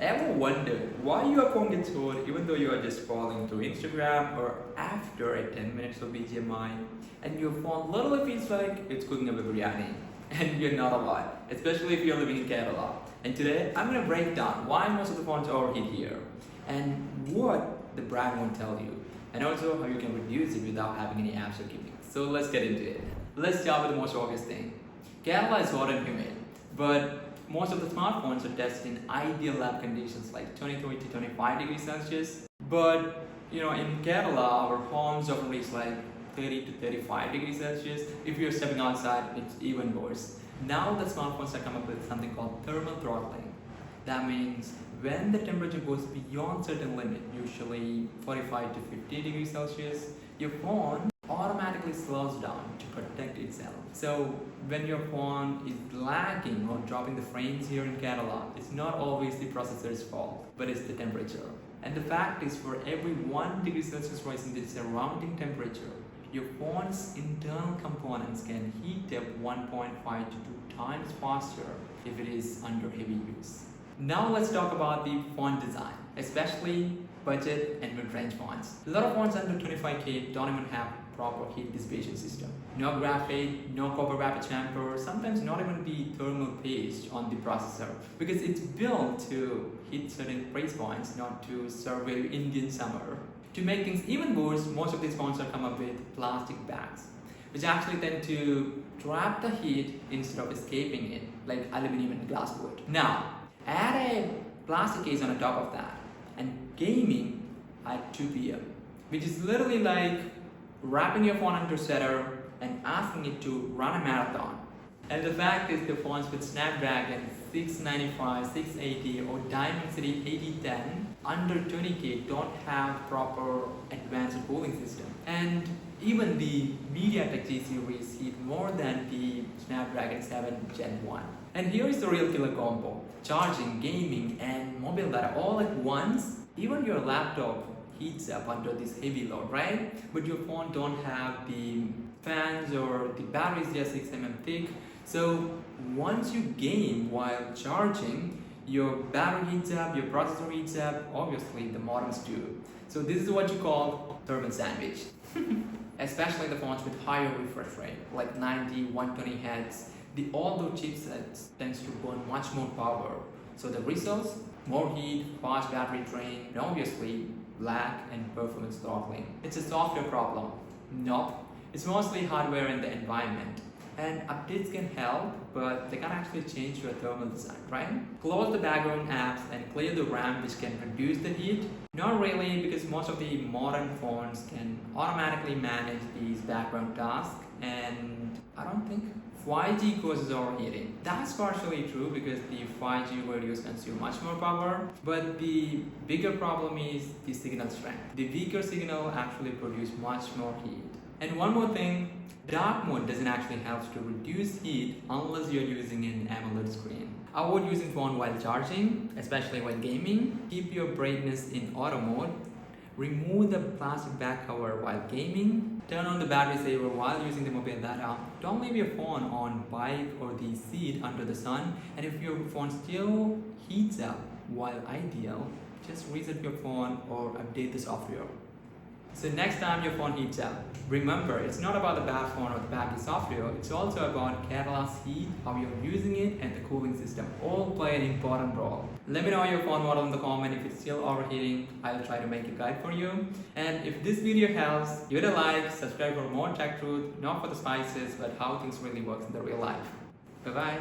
Ever wondered why your phone gets hot even though you are just scrolling through Instagram or after a 10 minutes of BGMI and your phone literally feels like it's cooking up a biryani and you're not alive, especially if you're living in Kerala. And today I'm going to break down why most of the phones overheat here and what the brand won't tell you, and also how you can reduce it without having any apps or gimmicks. So let's get into it. Let's start with the most obvious thing. Kerala is hot and humid, but most of the smartphones are tested in ideal lab conditions like 23 to 25 degrees Celsius. But in Kerala, our homes often reach like 30 to 35 degrees Celsius. If you're stepping outside, it's even worse. Now the smartphones have come up with something called thermal throttling. That means when the temperature goes beyond certain limit, usually 45 to 50 degrees Celsius, your phone automatically slows down to protect itself. So when your phone is lagging or dropping the frames here in Kerala, it's not always the processor's fault, but it's the temperature. And the fact is, for every 1 degree Celsius rise in the surrounding temperature, your phone's internal components can heat up 1.5 to 2 times faster if it is under heavy use. Now let's talk about the phone design, especially budget and mid-range phones. A lot of phones under 25K don't even have proper heat dissipation system. No graphite, no copper vapor chamber, sometimes not even the thermal paste on the processor, because it's built to hit certain price points, not to survive Indian summer. To make things even worse, most of these phones are come up with plastic bags, which actually tend to trap the heat instead of escaping it, like aluminum and glass would. Now, add a plastic case on the top of that, and gaming at 2 p.m., which is literally like wrapping your phone under setter and asking it to run a marathon. And the fact is, the phones with Snapdragon 695, 680 or Dimensity 8010 under 20K don't have proper advanced cooling system. And even the MediaTek G series heat more than the Snapdragon 7 Gen 1. And here is the real killer combo: charging, gaming and mobile data all at once. Even your laptop heats up under this heavy load, right? But your phone don't have the fans or the batteries, just 6 mm thick. So once you game while charging, your battery heats up, your processor heats up, obviously the modems do. So this is what you call thermal sandwich. Especially the phones with higher refresh rate, like 90, 120 Hz. The older chipsets tends to burn much more power. So the results: more heat, fast battery drain, and obviously lag and performance throttling. It's a software problem. Nope. It's mostly hardware in the environment. And updates can help, but they can't actually change your thermal design, right? Close the background apps and clear the RAM, which can reduce the heat. Not really, because most of the modern phones can automatically manage these background tasks, and I don't think 5G causes overheating. That's partially true because the 5G radios consume much more power, but the bigger problem is the signal strength. The weaker signal actually produces much more heat. And one more thing, dark mode doesn't actually help to reduce heat unless you're using an AMOLED screen. Avoid using phone while charging, especially while gaming. Keep your brightness in auto mode. Remove the plastic back cover while gaming. Turn on the battery saver while using the mobile data. Don't leave your phone on bike or the seat under the sun. And if your phone still heats up while ideal, just reset your phone or update the software. So next time your phone heats up, remember, it's not about the bad phone or the bad software, it's also about Kerala's heat, how you're using it, and the cooling system all play an important role. Let me know your phone model in the comment. If it's still overheating, I'll try to make a guide for you. And if this video helps, give it a like, subscribe for more tech truth, not for the spices, but how things really work in the real life. Bye bye.